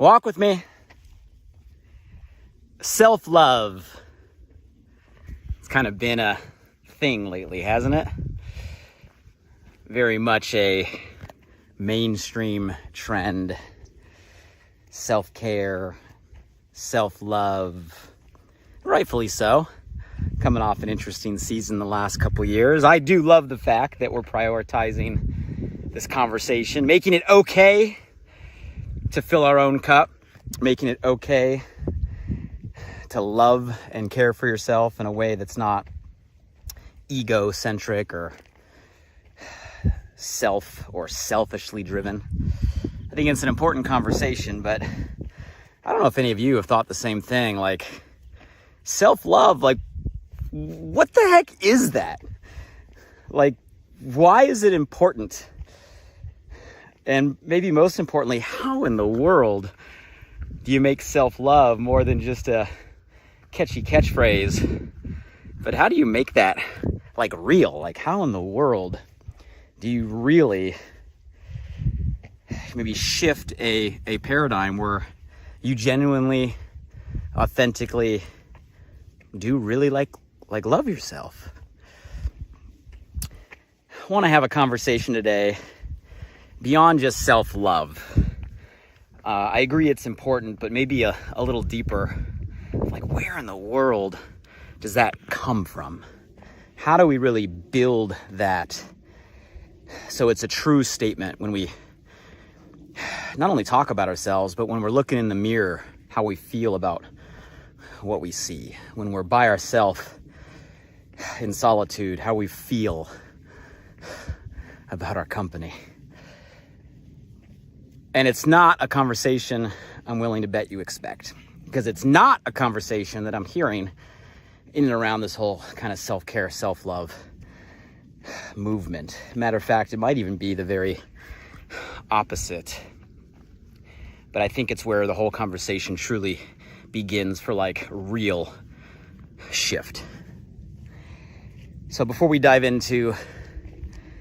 Walk with me. Self-love. It's kind of been a thing lately, hasn't it? Very much a mainstream trend. Self-care, self-love. Rightfully so. Coming off an interesting season the last couple years. I do love the fact that we're prioritizing this conversation, making it okay to fill our own cup, making it okay to love and care for yourself in a way that's not egocentric or selfishly driven. I think it's an important conversation, but I don't know if any of you have thought the same thing. Like, self-love, like, what the heck is that? Like, why is it important? And maybe most importantly, how in the world do you make self-love more than just a catchy catchphrase? But how do you make that, like, real? Like, how in the world do you really maybe shift a paradigm where you genuinely, authentically do really like love yourself? I want to have a conversation today beyond just self-love. I agree it's important, but maybe a little deeper. Like, where in the world does that come from? How do we really build that so it's a true statement when we not only talk about ourselves, but when we're looking in the mirror, how we feel about what we see. When we're by ourselves in solitude, how we feel about our company. And it's not a conversation I'm willing to bet you expect, because it's not a conversation that I'm hearing in and around this whole kind of self-care, self-love movement. Matter of fact, it might even be the very opposite. But I think it's where the whole conversation truly begins for, like, real shift. So before we dive into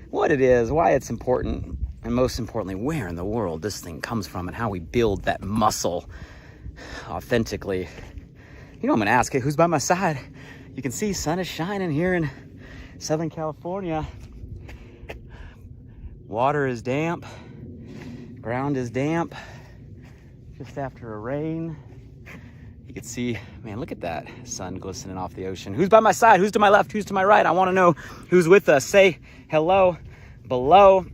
what it is, why it's important, and most importantly, where in the world this thing comes from and how we build that muscle authentically, I'm going to ask, hey, who's by my side? You can see sun is shining here in Southern California. Water is damp. Ground is damp. Just after a rain. You can see, man, look at that sun glistening off the ocean. Who's by my side? Who's to my left? Who's to my right? I want to know who's with us. Say hello below.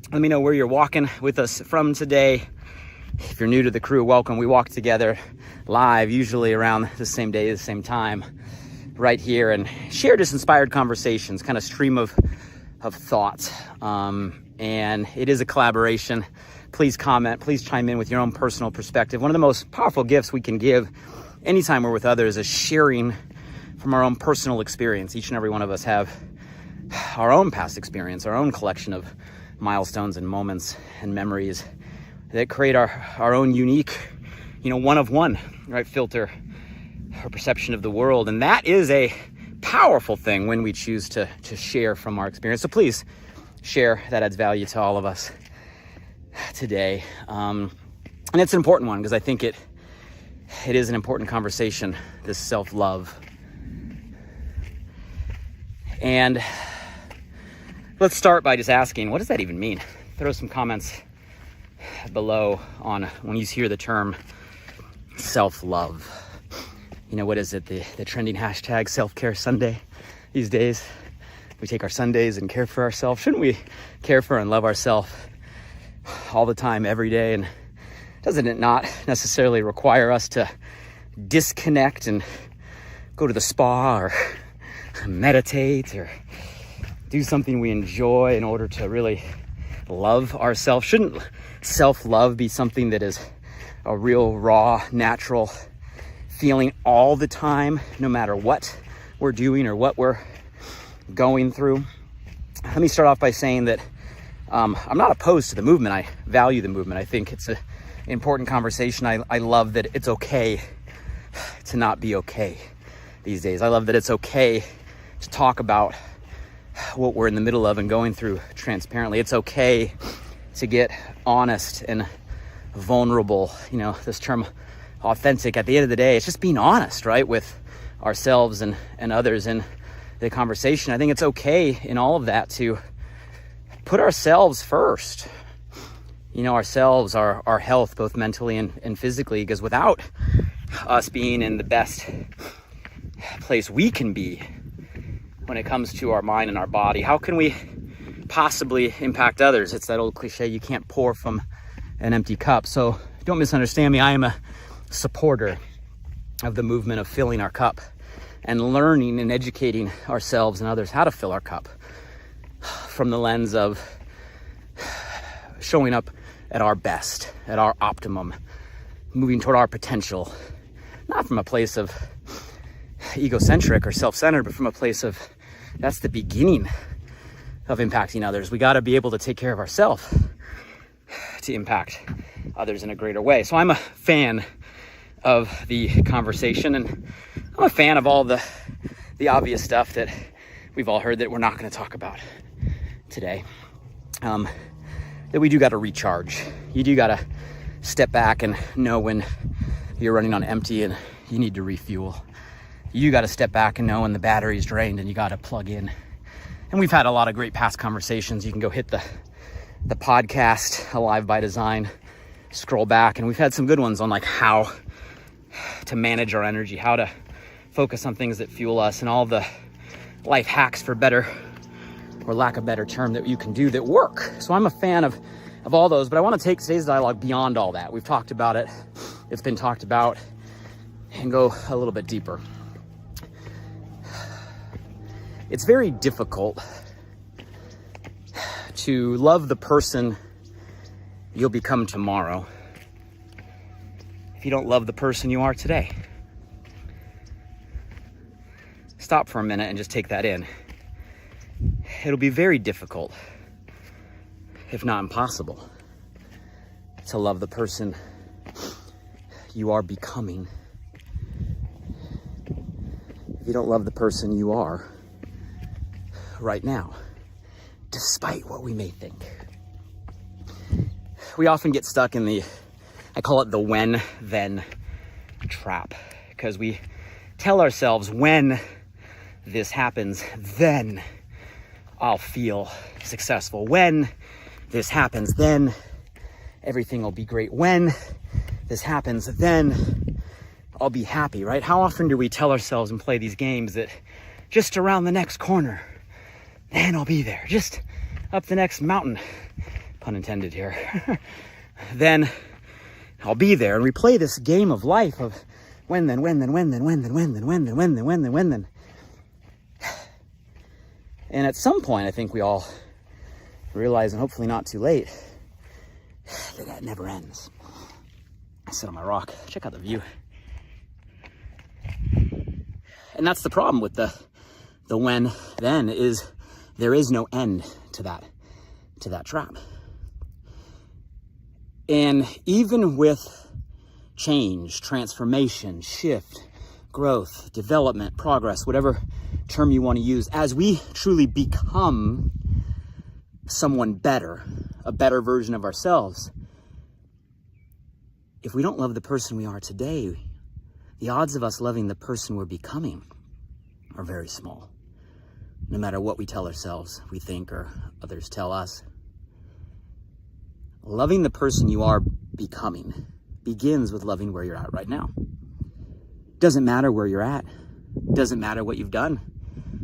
Let me know where you're walking with us from today. If you're new to the crew, welcome. We walk together live, usually around the same day, the same time, right here, and share just inspired conversations, kind of stream of thought. And it is a collaboration. Please comment, please chime in with your own personal perspective. One of the most powerful gifts we can give anytime we're with others is sharing from our own personal experience. Each and every one of us have our own past experience, our own collection of milestones and moments and memories that create our own unique, one of one, right, filter or perception of the world. And that is a powerful thing when we choose to share from our experience. So please share. That adds value to all of us today. And it's an important one because I think it is an important conversation, this self-love. And let's start by just asking, what does that even mean? Throw some comments below on when you hear the term self-love. What is it? The trending hashtag self-care Sunday these days. We take our Sundays and care for ourselves. Shouldn't we care for and love ourselves all the time, every day? And doesn't it not necessarily require us to disconnect and go to the spa or meditate or do something we enjoy in order to really love ourselves? Shouldn't self-love be something that is a real, raw, natural feeling all the time, no matter what we're doing or what we're going through? Let me start off by saying that I'm not opposed to the movement. I value the movement. I think it's an important conversation. I love that it's okay to not be okay these days. I love that it's okay to talk about what we're in the middle of and going through transparently. It's okay to get honest and vulnerable, this term authentic. At the end of the day, it's just being honest, right, with ourselves and others in the conversation. I think it's okay in all of that to put ourselves first. Ourselves, our health, both mentally and physically, because without us being in the best place we can be when it comes to our mind and our body, how can we possibly impact others? It's that old cliche, you can't pour from an empty cup. So don't misunderstand me. I am a supporter of the movement of filling our cup and learning and educating ourselves and others how to fill our cup from the lens of showing up at our best, at our optimum, moving toward our potential, not from a place of egocentric or self-centered, but from a place of that's the beginning of impacting others. We got to be able to take care of ourselves to impact others in a greater way. So I'm a fan of the conversation, and I'm a fan of all the obvious stuff that we've all heard that we're not going to talk about today. That we do got to recharge. You do got to step back and know when you're running on empty and you need to refuel. You got to step back and know when the battery's drained and you got to plug in. And we've had a lot of great past conversations. You can go hit the podcast, Alive by Design, scroll back, and we've had some good ones on like how to manage our energy, how to focus on things that fuel us, and all the life hacks, for better or lack of better term, that you can do that work. So I'm a fan of all those, but I want to take today's dialogue beyond all that. We've talked about it, it's been talked about, and go a little bit deeper. It's very difficult to love the person you'll become tomorrow if you don't love the person you are today. Stop for a minute and just take that in. It'll be very difficult, if not impossible, to love the person you are becoming if you don't love the person you are right now, despite what we may think. We often get stuck in I call it the when-then trap, because we tell ourselves, when this happens, then I'll feel successful. When this happens, then everything will be great. When this happens, then I'll be happy, right? How often do we tell ourselves and play these games that just around the next corner, then I'll be there. Just up the next mountain, pun intended here, then I'll be there. And we play this game of life of when then. And at some point, I think we all realize, and hopefully not too late, that never ends. I sit on my rock, check out the view. And that's the problem with the when then, is there is no end to that trap. And even with change, transformation, shift, growth, development, progress, whatever term you want to use, as we truly become someone better, a better version of ourselves, if we don't love the person we are today, the odds of us loving the person we're becoming are very small. No matter what we tell ourselves, we think, or others tell us. Loving the person you are becoming begins with loving where you're at right now. Doesn't matter where you're at. Doesn't matter what you've done.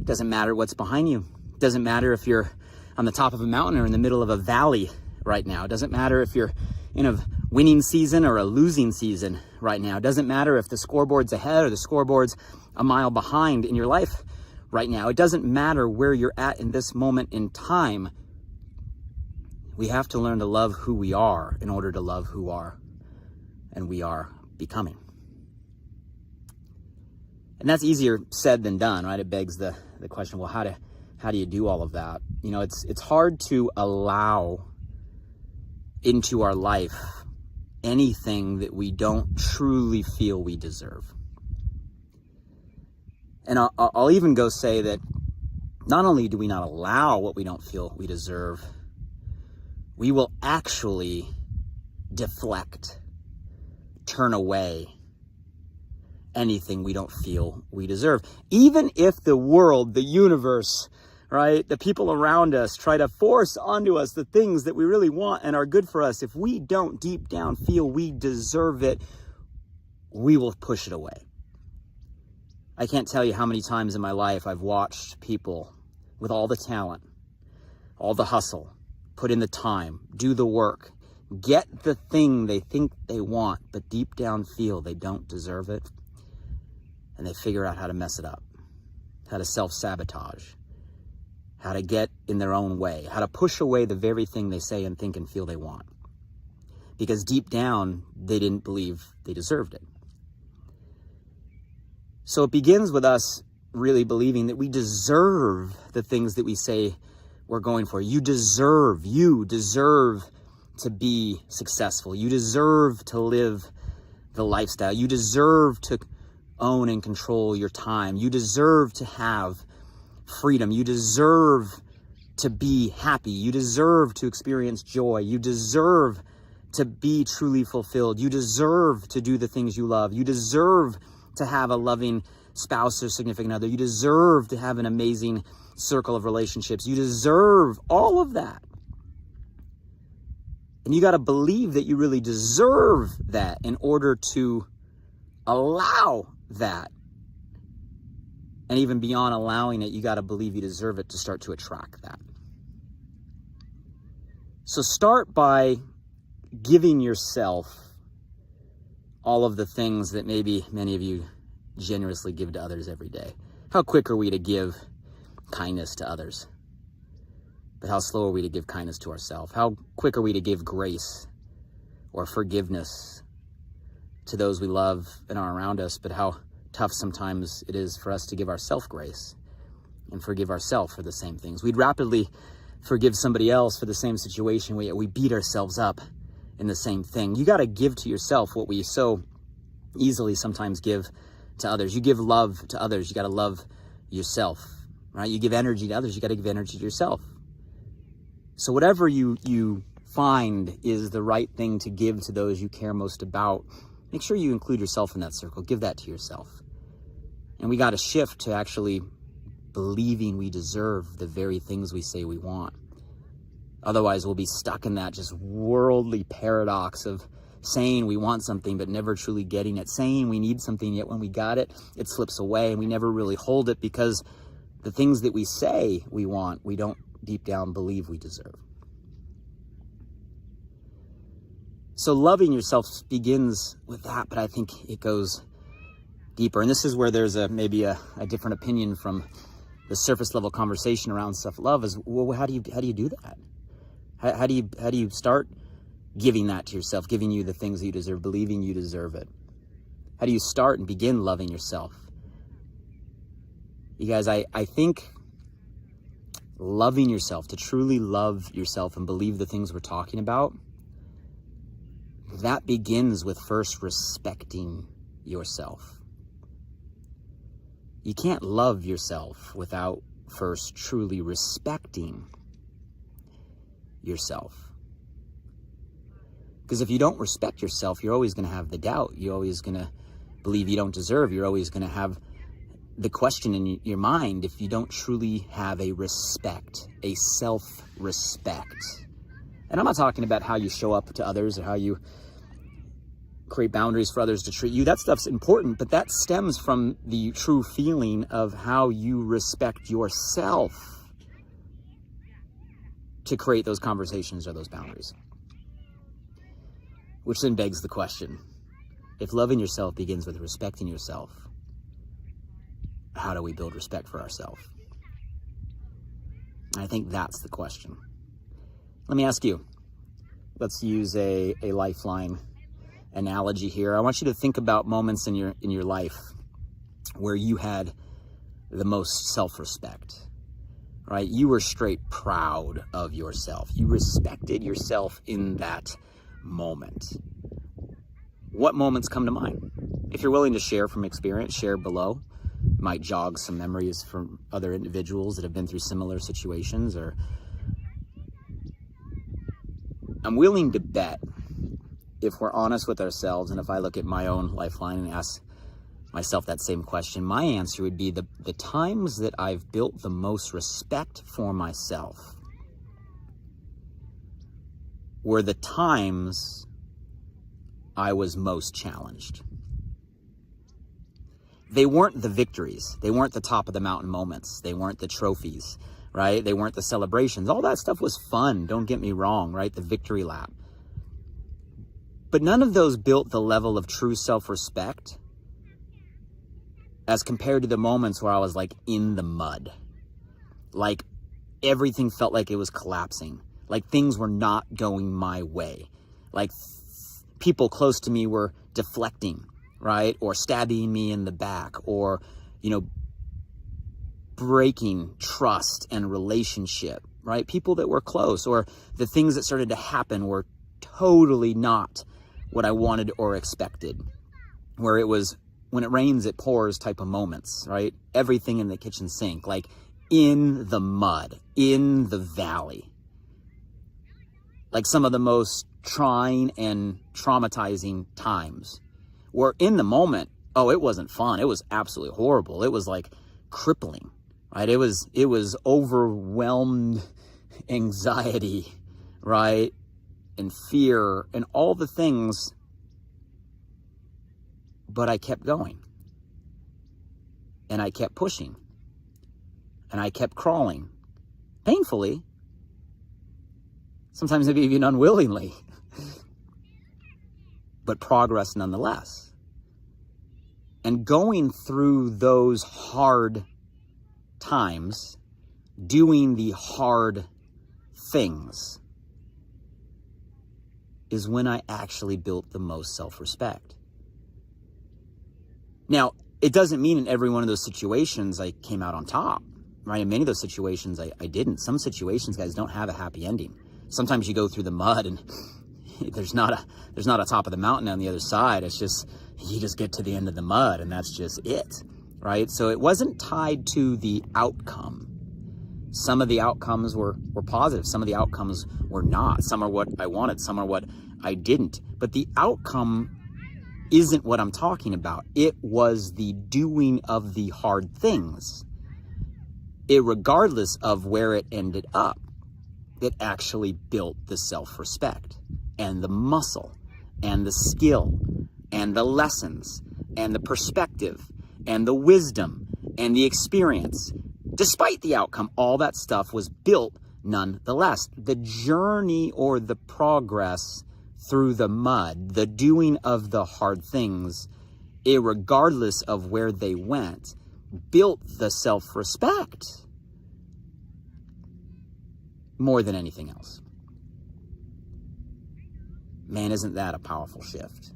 Doesn't matter what's behind you. Doesn't matter if you're on the top of a mountain or in the middle of a valley right now. Doesn't matter if you're in a winning season or a losing season right now. Doesn't matter if the scoreboard's ahead or the scoreboard's a mile behind in your life right now. It doesn't matter where you're at in this moment in time. We have to learn to love who we are in order to love who we are becoming. And that's easier said than done, right? It begs the question, well, how do you do all of that? It's hard to allow into our life anything that we don't truly feel we deserve. And I'll even go say that not only do we not allow what we don't feel we deserve, we will actually deflect, turn away anything we don't feel we deserve. Even if the world, the universe, right, the people around us try to force onto us the things that we really want and are good for us, if we don't deep down feel we deserve it, we will push it away. I can't tell you how many times in my life I've watched people with all the talent, all the hustle, put in the time, do the work, get the thing they think they want, but deep down feel they don't deserve it. And they figure out how to mess it up, how to self-sabotage, how to get in their own way, how to push away the very thing they say and think and feel they want. Because deep down, they didn't believe they deserved it. So it begins with us really believing that we deserve the things that we say we're going for. You deserve to be successful. You deserve to live the lifestyle. You deserve to own and control your time. You deserve to have freedom. You deserve to be happy. You deserve to experience joy. You deserve to be truly fulfilled. You deserve to do the things you love. You deserve to have a loving spouse or significant other. You deserve to have an amazing circle of relationships. You deserve all of that. And you got to believe that you really deserve that in order to allow that. And even beyond allowing it, you got to believe you deserve it to start to attract that. So start by giving yourself all of the things that maybe many of you generously give to others every day. How quick are we to give kindness to others? But how slow are we to give kindness to ourselves? How quick are we to give grace or forgiveness to those we love and are around us? But how tough sometimes it is for us to give ourselves grace and forgive ourselves for the same things. We'd rapidly forgive somebody else for the same situation. We beat ourselves up in the same thing. You got to give to yourself what we so easily sometimes give to others. You give love to others, you got to love yourself, right? You give energy to others, you got to give energy to yourself. So whatever you find is the right thing to give to those you care most about, make sure you include yourself in that circle. Give that to yourself. And we got to shift to actually believing we deserve the very things we say we want. Otherwise, we'll be stuck in that just worldly paradox of saying we want something but never truly getting it, saying we need something, yet when we got it, it slips away and we never really hold it because the things that we say we want, we don't deep down believe we deserve. So loving yourself begins with that, but I think it goes deeper. And this is where there's maybe a different opinion from the surface level conversation around self-love is, well, how do you do that? How do you start giving that to yourself, giving you the things that you deserve, believing you deserve it? How do you start and begin loving yourself? You guys, I think loving yourself, to truly love yourself and believe the things we're talking about, that begins with first respecting yourself. You can't love yourself without first truly respecting yourself. Because if you don't respect yourself, you're always going to have the doubt. You're always going to believe you don't deserve. You're always going to have the question in your mind if you don't truly have a respect, a self-respect. And I'm not talking about how you show up to others or how you create boundaries for others to treat you. That stuff's important, but that stems from the true feeling of how you respect yourself to create those conversations or those boundaries. Which then begs the question, if loving yourself begins with respecting yourself, how do we build respect for ourselves? I think that's the question. Let me ask you, let's use a lifeline analogy here. I want you to think about moments in your life where you had the most self-respect, right? You were straight proud of yourself. You respected yourself in that moment. What moments come to mind? If you're willing to share from experience, share below. It might jog some memories from other individuals that have been through similar situations. Or I'm willing to bet if we're honest with ourselves, and if I look at my own lifeline and ask myself that same question, my answer would be the times that I've built the most respect for myself were the times I was most challenged. They weren't the victories. They weren't the top of the mountain moments. They weren't the trophies, right? They weren't the celebrations. All that stuff was fun, don't get me wrong, right? The victory lap. But none of those built the level of true self-respect as compared to the moments where I was like in the mud. Like everything felt like it was collapsing. Like things were not going my way. Like people close to me were deflecting, right? Or stabbing me in the back, or, breaking trust and relationship, right? People that were close, or the things that started to happen were totally not what I wanted or expected. Where it was, when it rains, it pours type of moments, right? Everything in the kitchen sink, like in the mud, in the valley. Like some of the most trying and traumatizing times. Where in the moment, it wasn't fun. It was absolutely horrible. It was like crippling, right? It was overwhelmed anxiety, right? And fear and all the things. But I kept going. And I kept pushing. And I kept crawling. Painfully. Sometimes maybe even unwillingly. But progress nonetheless. And going through those hard times, doing the hard things, is when I actually built the most self-respect. Now, it doesn't mean in every one of those situations I came out on top, right? In many of those situations I didn't. Some situations, guys, don't have a happy ending. Sometimes you go through the mud and there's not a top of the mountain on the other side. It's just, you just get to the end of the mud and that's just it, right? So it wasn't tied to the outcome. Some of the outcomes were positive. Some of the outcomes were not. Some are what I wanted. Some are what I didn't. But the outcome isn't what I'm talking about. It was the doing of the hard things, irregardless of where it ended up, that actually built the self-respect and the muscle and the skill and the lessons and the perspective and the wisdom and the experience. Despite the outcome, all that stuff was built nonetheless. The journey or the progress through the mud, the doing of the hard things, irregardless of where they went, built the self-respect more than anything else. Man, isn't that a powerful shift?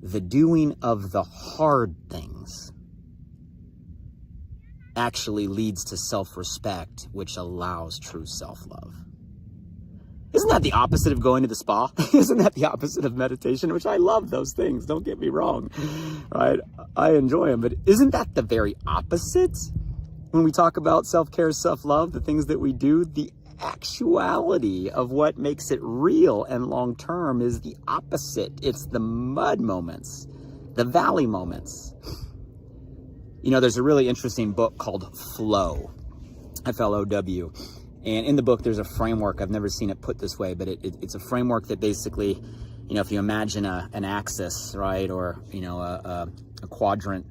The doing of the hard things actually leads to self-respect, which allows true self-love. Isn't that the opposite of going to the spa? Isn't that the opposite of meditation? Which I love those things, don't get me wrong, right? I enjoy them, but isn't that the very opposite? When we talk about self-care, self-love, the things that we do, the actuality of what makes it real and long-term is the opposite. It's the mud moments, the valley moments. There's a really interesting book called Flow, F-L-O-W. And in the book, there's a framework. I've never seen it put this way, but it's a framework that basically, if you imagine an axis, right, or, a quadrant,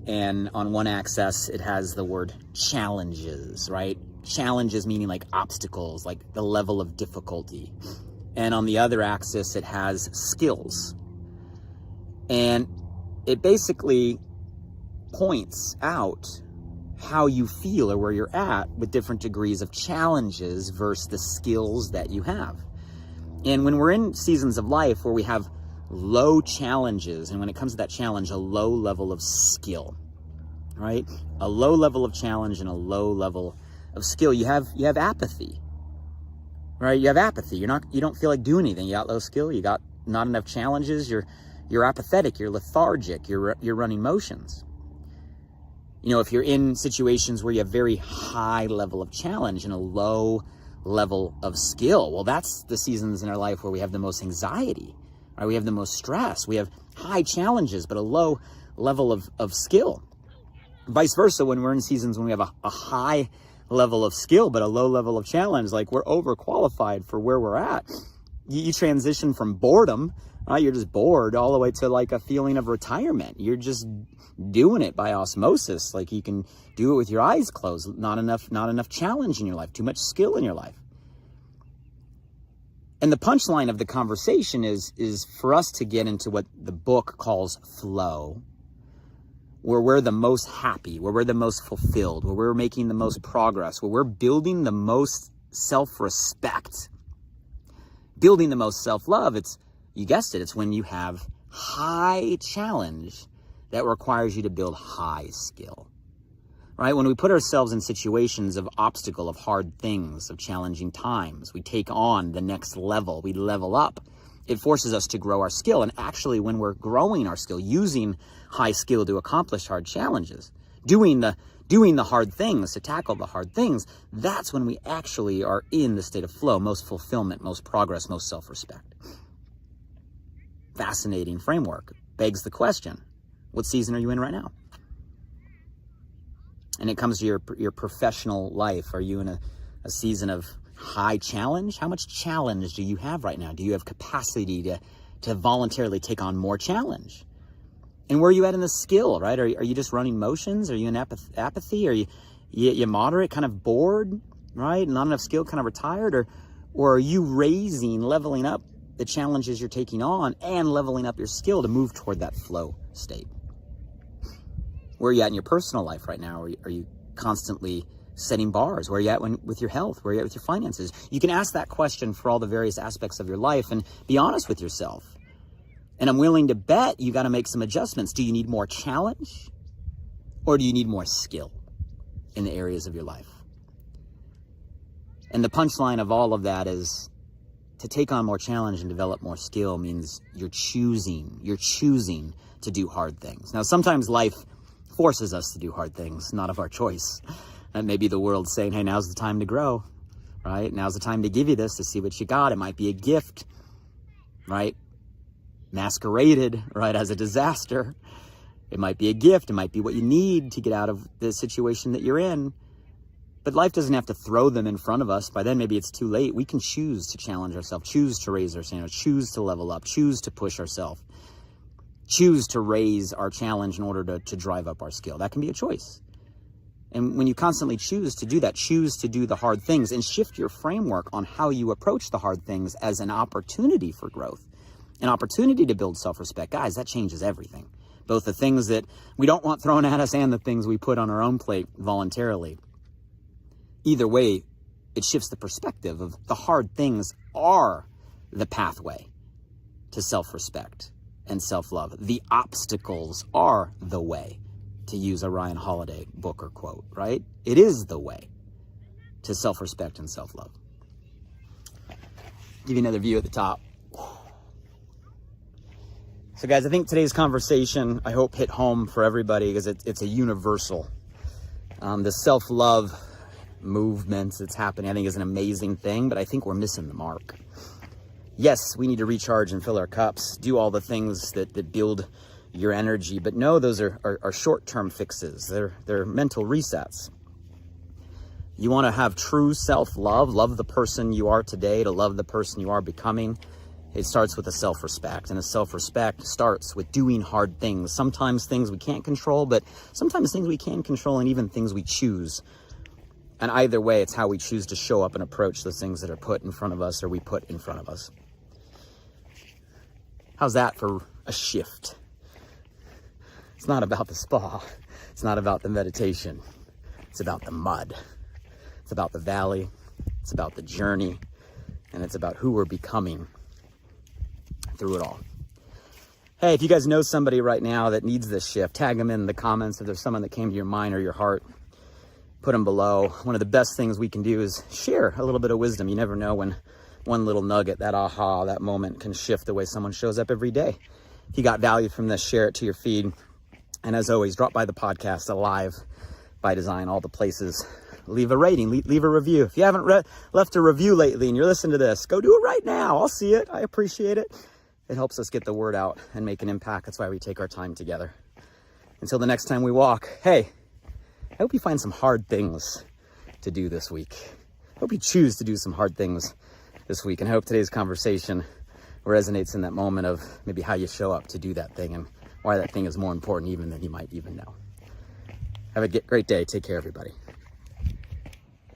and on one axis, it has the word challenges, right? Challenges meaning like obstacles, like the level of difficulty. And on the other axis, it has skills. And it basically points out how you feel or where you're at with different degrees of challenges versus the skills that you have. And when we're in seasons of life where we have low challenges, and when it comes to that challenge, a low level of skill, right? A low level of challenge and a low level of skill, you have apathy, right? You have apathy. You don't feel like doing anything. You got low skill. You got not enough challenges. You're apathetic. You're lethargic. You're running motions. If you're in situations where you have very high level of challenge and a low level of skill, well, that's the seasons in our life where we have the most anxiety, right? We have the most stress. We have high challenges, but a low level of skill. Vice versa, when we're in seasons when we have a high level of skill, but a low level of challenge, like we're overqualified for where we're at. You transition from boredom, right? You're just bored, all the way to like a feeling of retirement. You're just doing it by osmosis. Like you can do it with your eyes closed. Not enough challenge in your life, too much skill in your life. And the punchline of the conversation is for us to get into what the book calls flow, where we're the most happy, where we're the most fulfilled, where we're making the most progress, where we're building the most self-respect, building the most self-love. You guessed it, it's when you have high challenge that requires you to build high skill, right? When we put ourselves in situations of obstacle, of hard things, of challenging times, we take on the next level, we level up. It forces us to grow our skill. And actually, when we're growing our skill, using high skill to accomplish hard challenges, doing the hard things, to tackle the hard things, that's when we actually are in the state of flow, most fulfillment, most progress, most self-respect. Fascinating framework. Begs the question, what season are you in right now? And it comes to your professional life. Are you in a season of high challenge? How much challenge do you have right now? Do you have capacity to voluntarily take on more challenge? And where are you at in the skill, right? Are you just running motions? Are you in apathy? Are you moderate, kind of bored, right? Not enough skill, kind of retired? Or are you raising, leveling up the challenges you're taking on and leveling up your skill to move toward that flow state? Where are you at in your personal life right now? Are you constantly setting bars? Where are you at with your health? Where are you at with your finances? You can ask that question for all the various aspects of your life and be honest with yourself. And I'm willing to bet you got to make some adjustments. Do you need more challenge or do you need more skill in the areas of your life? And the punchline of all of that is to take on more challenge and develop more skill means you're choosing to do hard things. Now, sometimes life forces us to do hard things, not of our choice. And maybe the world's saying, hey, now's the time to grow, right? Now's the time to give you this, to see what you got. It might be a gift, right? Masqueraded, right, as a disaster. It might be a gift. It might be what you need to get out of the situation that you're in. But life doesn't have to throw them in front of us. By then, maybe it's too late. We can choose to challenge ourselves, choose to raise our standards, choose to level up, choose to push ourselves, choose to raise our challenge in order to drive up our skill. That can be a choice. And when you constantly choose to do that, choose to do the hard things and shift your framework on how you approach the hard things as an opportunity for growth, an opportunity to build self-respect, guys, that changes everything. Both the things that we don't want thrown at us and the things we put on our own plate voluntarily. Either way, it shifts the perspective of the hard things are the pathway to self-respect and self-love. The obstacles are the way, to use a Ryan Holiday book or quote, right? It is the way to self-respect and self-love. Give you another view at the top. So guys, I think today's conversation, I hope, hit home for everybody because it's a universal. The self-love movement that's happening, I think, is an amazing thing, but I think we're missing the mark. Yes, we need to recharge and fill our cups, do all the things that build your energy, but no, those are short-term fixes. They're mental resets. You want to have true self-love, love the person you are today to love the person you are becoming. It starts with a self-respect, and a self-respect starts with doing hard things. Sometimes things we can't control, but sometimes things we can control, and even things we choose. And either way, it's how we choose to show up and approach the things that are put in front of us or we put in front of us. How's that for a shift? It's not about the spa. It's not about the meditation. It's about the mud. It's about the valley. It's about the journey. And it's about who we're becoming through it all. Hey, if you guys know somebody right now that needs this shift, tag them in the comments. If there's someone that came to your mind or your heart, put them below. One of the best things we can do is share a little bit of wisdom. You never know when one little nugget, that aha, that moment can shift the way someone shows up every day. If you got value from this, share it to your feed. And as always, drop by the podcast, Alive by Design, all the places. Leave a rating, leave a review. If you haven't left a review lately and you're listening to this, go do it right now. I'll see it. I appreciate it. It helps us get the word out and make an impact. That's why we take our time together. Until the next time we walk, hey, I hope you find some hard things to do this week. I hope you choose to do some hard things this week. And I hope today's conversation resonates in that moment of maybe how you show up to do that thing and why that thing is more important even than you might even know. Have a great day. Take care, everybody.